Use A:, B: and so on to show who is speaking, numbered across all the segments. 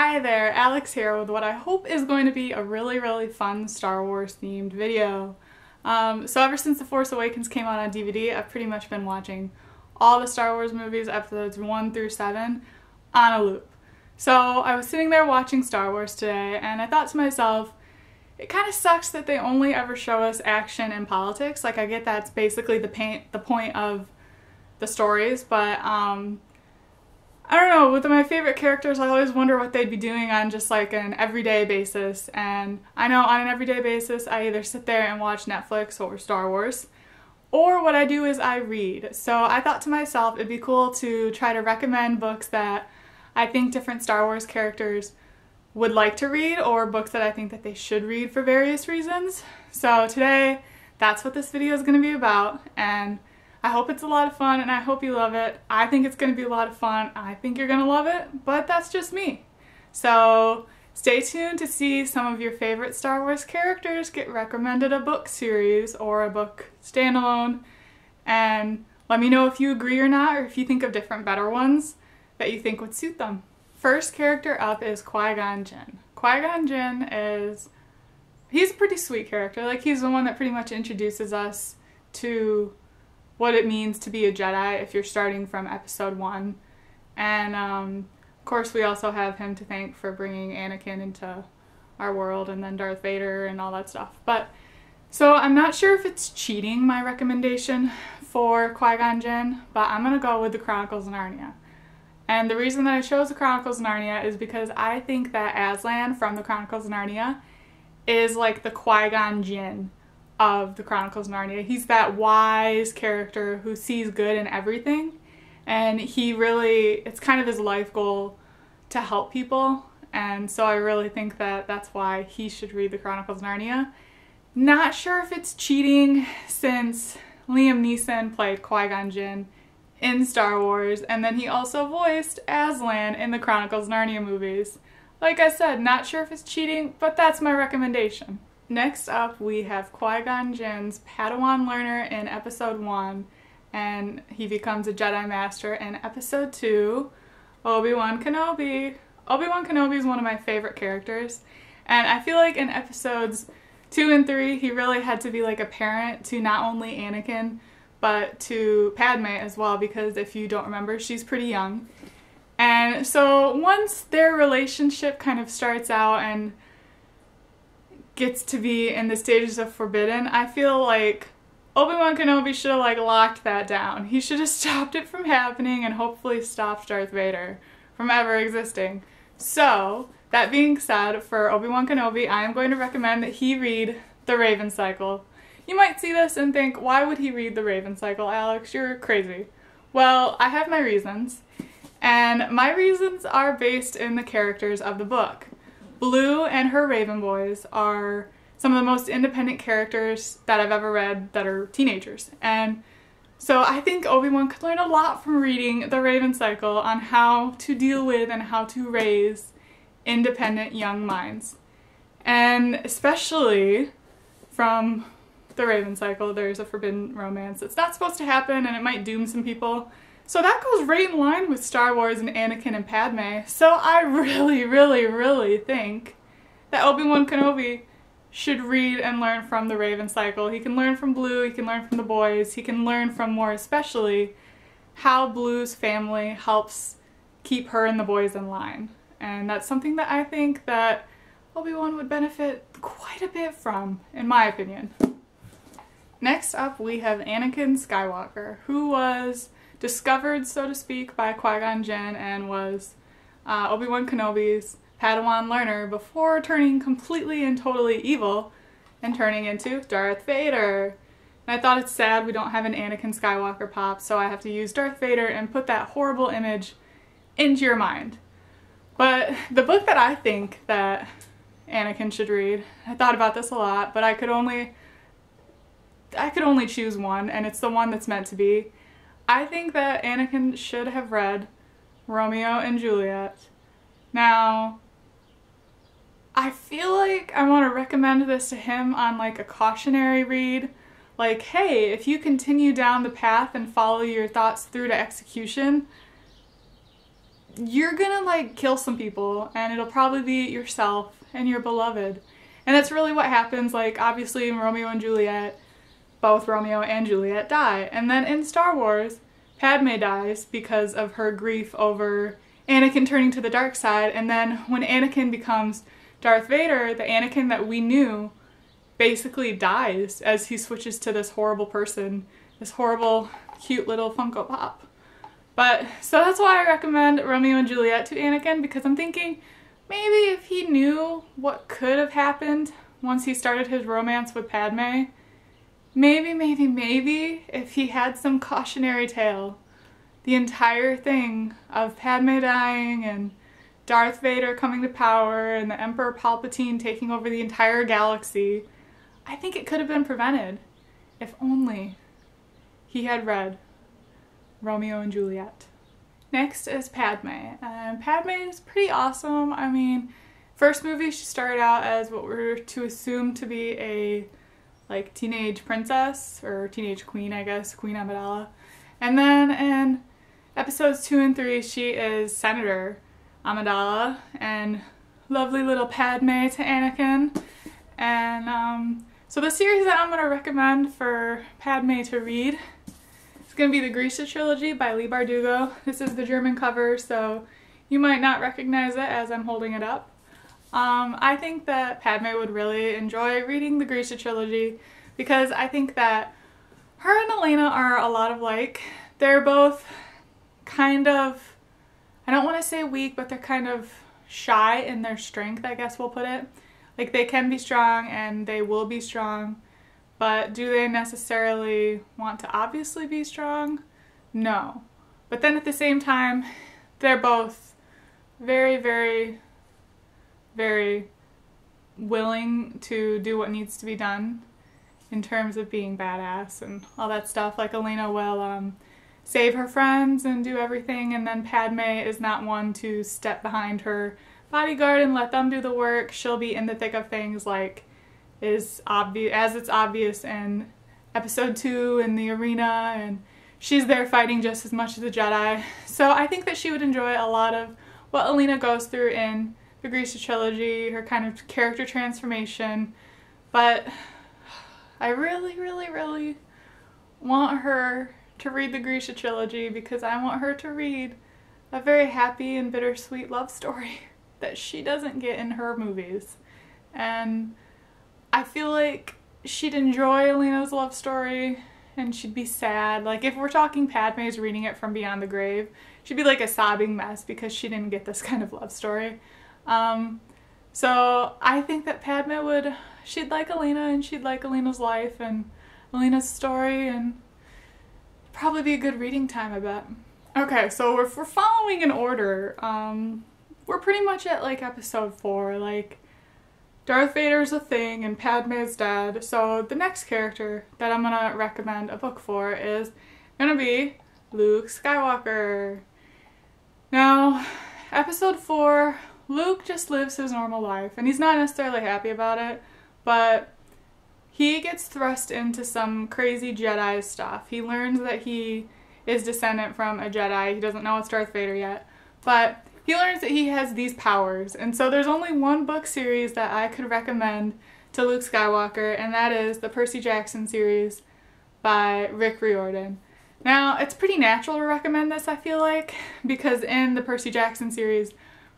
A: Hi there, Alex here with what I hope is going to be a really fun Star Wars themed video. So ever since The Force Awakens came out on DVD, I've pretty much been watching all the Star Wars movies, episodes 1 through 7, on a loop. So I was sitting there watching Star Wars today, and I thought to myself, it kind of sucks that they only ever show us action and politics. Like, I get that's basically the point of the stories, but I don't know, with my favorite characters, I always wonder what they'd be doing on just like an everyday basis. And I know on an everyday basis, I either sit there and watch Netflix or Star Wars, or what I do is I read. So I thought to myself, it'd be cool to try to recommend books that I think different Star Wars characters would like to read, or books that I think that they should read for various reasons. So today, that's what this video is going to be about, and I hope it's a lot of fun and I hope you love it. I think it's going to be a lot of fun. I think you're going to love it, but that's just me. So stay tuned to see some of your favorite Star Wars characters get recommended a book series or a book standalone, and let me know if you agree or not, or if you think of different better ones that you think would suit them. First character up is Qui Gon Jinn. Qui Gon Jinn he's a pretty sweet character. Like, he's the one that pretty much introduces us to what it means to be a Jedi if you're starting from episode 1. And of course we also have him to thank for bringing Anakin into our world, and then Darth Vader and all that stuff. But so I'm not sure if it's cheating, my recommendation for Qui Gon Jinn, but I'm gonna go with the Chronicles of Narnia. And the reason that I chose the Chronicles of Narnia is because I think that Aslan from the Chronicles of Narnia is like the Qui Gon Jinn of the Chronicles of Narnia. He's that wise character who sees good in everything, and it's kind of his life goal to help people, and so I really think that that's why he should read the Chronicles of Narnia. Not sure if it's cheating, since Liam Neeson played Qui-Gon Jinn in Star Wars, and then he also voiced Aslan in the Chronicles of Narnia movies. Like I said, not sure if it's cheating, but that's my recommendation. Next up, we have Qui-Gon Jinn's Padawan learner in episode 1, and he becomes a Jedi Master in episode 2, ObiWan Kenobi. ObiWan Kenobi is one of my favorite characters, and I feel like in episodes 2 and 3, he really had to be like a parent to not only Anakin, but to Padme as well, because if you don't remember, she's pretty young. And so once their relationship kind of starts out and gets to be in the stages of forbidden, I feel like Obi-Wan Kenobi should have like locked that down. He should have stopped it from happening and hopefully stopped Darth Vader from ever existing. So that being said, for Obi-Wan Kenobi, I am going to recommend that he read The Raven Cycle. You might see this and think, why would he read The Raven Cycle, Alex? You're crazy. Well, I have my reasons, and my reasons are based in the characters of the book. Blue and her Raven boys are some of the most independent characters that I've ever read that are teenagers. And so I think Obi-Wan could learn a lot from reading The Raven Cycle on how to deal with and how to raise independent young minds. And especially from The Raven Cycle, there's a forbidden romance that's not supposed to happen, and it might doom some people. So that goes right in line with Star Wars and Anakin and Padme. So I really think that Obi-Wan Kenobi should read and learn from The Raven Cycle. He can learn from Blue, he can learn from the boys, he can learn from, more especially, how Blue's family helps keep her and the boys in line. And that's something that I think that Obi-Wan would benefit quite a bit from, in my opinion. Next up, we have Anakin Skywalker, who was discovered, so to speak, by Qui-Gon Jinn and was Obi-Wan Kenobi's Padawan learner before turning completely and totally evil and turning into Darth Vader. And I thought it's sad we don't have an Anakin Skywalker pop, so I have to use Darth Vader and put that horrible image into your mind. But the book that I think that Anakin should read, I thought about this a lot, but I could only choose one, and it's the one that's meant to be. I think that Anakin should have read Romeo and Juliet. Now, I feel like I want to recommend this to him on like a cautionary read. Like, hey, if you continue down the path and follow your thoughts through to execution, you're gonna like kill some people, and it'll probably be yourself and your beloved. And that's really what happens. Like, obviously in Romeo and Juliet, both Romeo and Juliet die. And then in Star Wars, Padme dies because of her grief over Anakin turning to the dark side. And then when Anakin becomes Darth Vader, the Anakin that we knew basically dies as he switches to this horrible person, this horrible, cute little Funko Pop. But, so that's why I recommend Romeo and Juliet to Anakin, because I'm thinking maybe if he knew what could have happened once he started his romance with Padme, maybe if he had some cautionary tale, the entire thing of Padme dying and Darth Vader coming to power and the Emperor Palpatine taking over the entire galaxy, I think it could have been prevented if only he had read Romeo and Juliet. Next is Padme, and Padme is pretty awesome. I mean, first movie she started out as what we're to assume to be a like teenage princess, or teenage queen, I guess, Queen Amidala. And then in episodes 2 and 3 she is Senator Amidala and lovely little Padme to Anakin. And so the series that I'm going to recommend for Padme to read, it's going to be the Grisha trilogy by Leigh Bardugo. This is the German cover, so you might not recognize it as I'm holding it up. I think that Padme would really enjoy reading the Grisha trilogy because I think that her and Elena are a lot of like. They're both kind of, I don't want to say weak, but they're kind of shy in their strength, I guess we'll put it. Like, they can be strong and they will be strong, but do they necessarily want to obviously be strong? No. But then at the same time, they're both very, very, very willing to do what needs to be done in terms of being badass and all that stuff. Like, Elena will save her friends and do everything, and then Padme is not one to step behind her bodyguard and let them do the work. She'll be in the thick of things, like is obvious, as it's obvious in episode 2 in the arena, and she's there fighting just as much as a Jedi. So I think that she would enjoy a lot of what Elena goes through in the Grisha trilogy, her kind of character transformation. But I really, really, really want her to read the Grisha trilogy because I want her to read a very happy and bittersweet love story that she doesn't get in her movies. And I feel like she'd enjoy Elena's love story and she'd be sad. Like, if we're talking Padme's reading it from beyond the grave, she'd be like a sobbing mess because she didn't get this kind of love story. So I think that Padme would, she'd like Elena and she'd like Elena's life and Elena's story, and probably be a good reading time, I bet. Okay, so if we're following in order, we're pretty much at like episode 4, like Darth Vader's a thing and Padme's dead. So the next character that I'm gonna recommend a book for is gonna be Luke Skywalker. Now, episode 4, Luke just lives his normal life and he's not necessarily happy about it, but he gets thrust into some crazy Jedi stuff. He learns that he is descendant from a Jedi. He doesn't know it's Darth Vader yet, but he learns that he has these powers. And so there's only one book series that I could recommend to Luke Skywalker, and that is the Percy Jackson series by Rick Riordan. Now, it's pretty natural to recommend this, I feel like, because in the Percy Jackson series,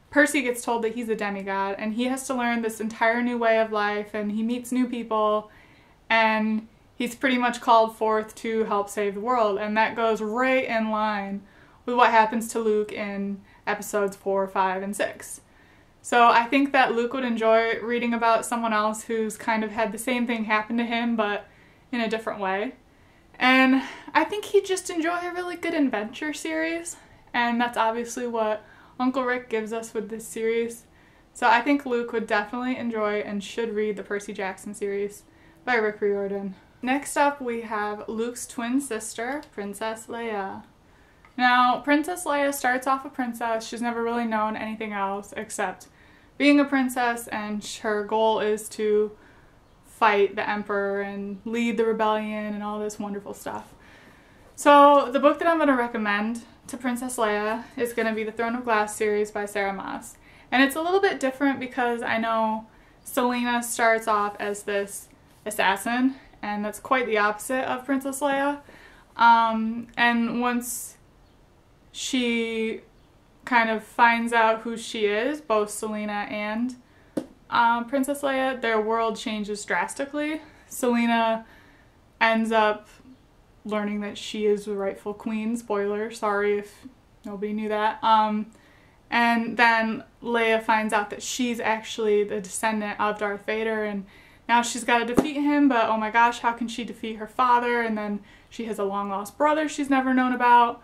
A: Percy gets told that he's a demigod, and he has to learn this entire new way of life, and he meets new people, and he's pretty much called forth to help save the world, and that goes right in line with what happens to Luke in episodes 4, 5, and 6. So I think that Luke would enjoy reading about someone else who's kind of had the same thing happen to him, but in a different way. And I think he'd just enjoy a really good adventure series, and that's obviously what Uncle Rick gives us with this series. So I think Luke would definitely enjoy and should read the Percy Jackson series by Rick Riordan. Next up, we have Luke's twin sister, Princess Leia. Now, Princess Leia starts off a princess. She's never really known anything else except being a princess, and her goal is to fight the Emperor and lead the rebellion and all this wonderful stuff. So the book that I'm going to recommend to Princess Leia is going to be the Throne of Glass series by Sarah Maas. And it's a little bit different because I know Selena starts off as this assassin, and that's quite the opposite of Princess Leia. And once she kind of finds out who she is, both Selena and Princess Leia, their world changes drastically. Selena ends up learning that she is the rightful queen. Spoiler, sorry if nobody knew that. And then Leia finds out that she's actually the descendant of Darth Vader, and now she's got to defeat him, but oh my gosh, how can she defeat her father? And then she has a long-lost brother she's never known about.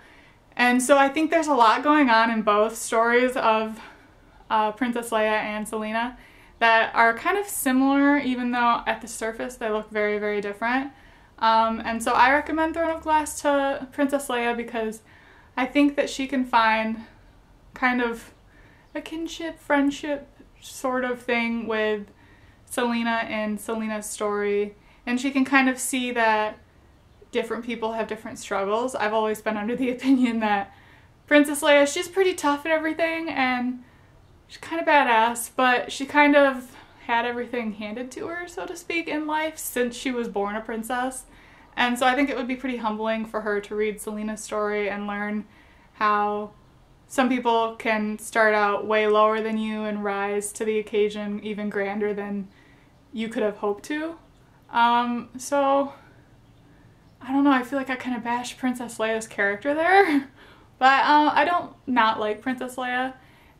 A: And so I think there's a lot going on in both stories of Princess Leia and Selena that are kind of similar, even though at the surface they look very, very different. And so I recommend Throne of Glass to Princess Leia because I think that she can find kind of a kinship, friendship sort of thing with Selena and Selena's story. And she can kind of see that different people have different struggles. I've always been under the opinion that Princess Leia, she's pretty tough and everything, and she's kind of badass, but she kind of had everything handed to her, so to speak, in life since she was born a princess. And so I think it would be pretty humbling for her to read Selena's story and learn how some people can start out way lower than you and rise to the occasion even grander than you could have hoped to. So I don't know, I feel like I kind of bashed Princess Leia's character there. But I don't not like Princess Leia.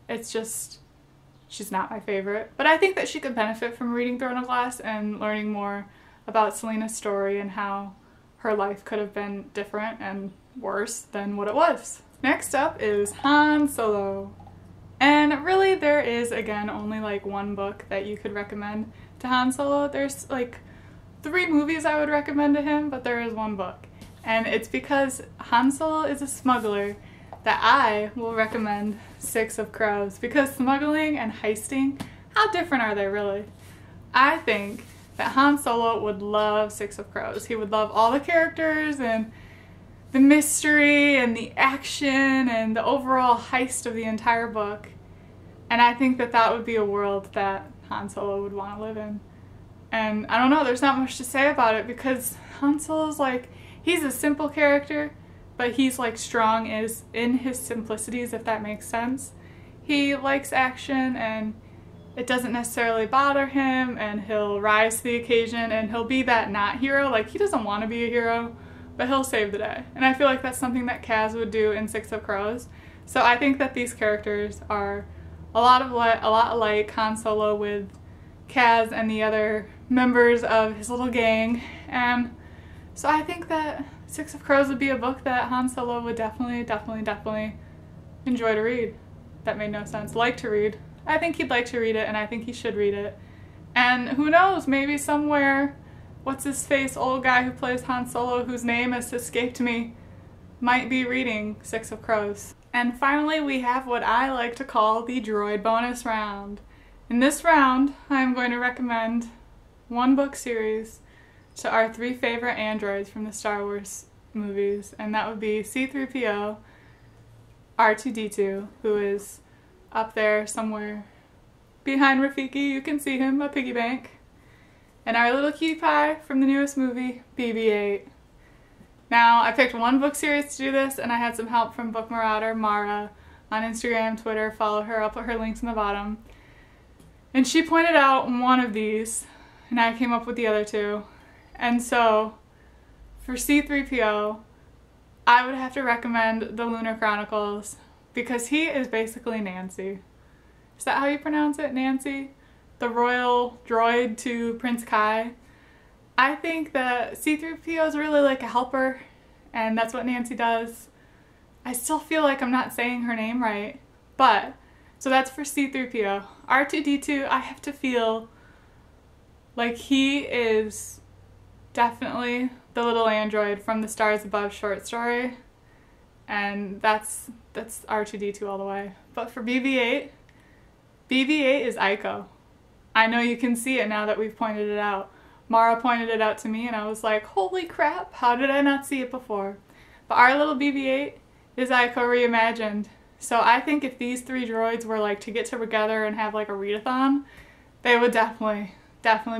A: It's just, she's not my favorite. But I think that she could benefit from reading Throne of Glass and learning more about Selena's story and how her life could have been different and worse than what it was. Next up is Han Solo. And really there is, again, only like one book that you could recommend to Han Solo. There's like 3 movies I would recommend to him, but there is one book. And it's because Han Solo is a smuggler that I will recommend Six of Crows. Because smuggling and heisting, how different are they really? I think that Han Solo would love Six of Crows. He would love all the characters and the mystery and the action and the overall heist of the entire book. And I think that that would be a world that Han Solo would want to live in. And I don't know, there's not much to say about it because Han Solo's like, he's a simple character, but he's like strong is in his simplicities, if that makes sense. He likes action and it doesn't necessarily bother him, and he'll rise to the occasion and he'll be that not hero. Like, he doesn't want to be a hero, but he'll save the day. And I feel like that's something that Kaz would do in Six of Crows. So I think that these characters are a lot alike Han Solo with Kaz and the other members of his little gang. And so I think that Six of Crows would be a book that Han Solo would definitely enjoy to read. That made no sense. Like to read. I think he'd like to read it, and I think he should read it. And who knows, maybe somewhere, what's-his-face old guy who plays Han Solo, whose name has escaped me, might be reading Six of Crows. And finally, we have what I like to call the Droid Bonus round. In this round, I'm going to recommend one book series to our 3 favorite androids from the Star Wars movies, and that would be C-3PO, R2-D2, who is up there somewhere behind Rafiki, you can see him, a piggy bank, and our little cutie pie from the newest movie, BB-8. Now, I picked one book series to do this, and I had some help from Book Marauder, Mara, on Instagram, Twitter, follow her, I'll put her links in the bottom. And she pointed out one of these, and I came up with the other 2. And so, for C-3PO, I would have to recommend The Lunar Chronicles, because he is basically Nancy. Is that how you pronounce it? Nancy? The royal droid to Prince Kai. I think that C-3PO is really like a helper, and that's what Nancy does. I still feel like I'm not saying her name right, but, so that's for C-3PO. R2-D2, I have to feel like he is definitely the little android from the Stars Above short story, and that's R2-D2 all the way. But for BB-8, BB-8 is Ico. I know you can see it now that we've pointed it out. Mara pointed it out to me and I was like, holy crap, how did I not see it before? But our little BB-8 is Ico reimagined. So I think if these three droids were like to get together and have like a readathon, they would definitely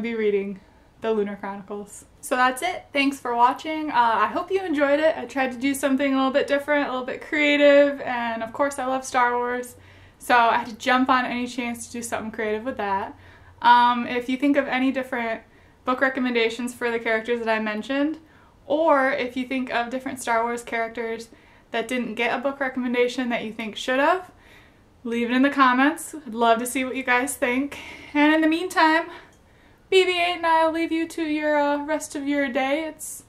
A: be reading the Lunar Chronicles. So that's it. Thanks for watching. I hope you enjoyed it. I tried to do something a little bit different, a little bit creative, and of course I love Star Wars, so I had to jump on any chance to do something creative with that. If you think of any different book recommendations for the characters that I mentioned, or if you think of different Star Wars characters that didn't get a book recommendation that you think should have, leave it in the comments. I'd love to see what you guys think. And in the meantime, BB-8 and I'll leave you to your rest of your day. It's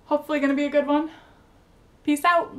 A: hopefully going to be a good one. Peace out.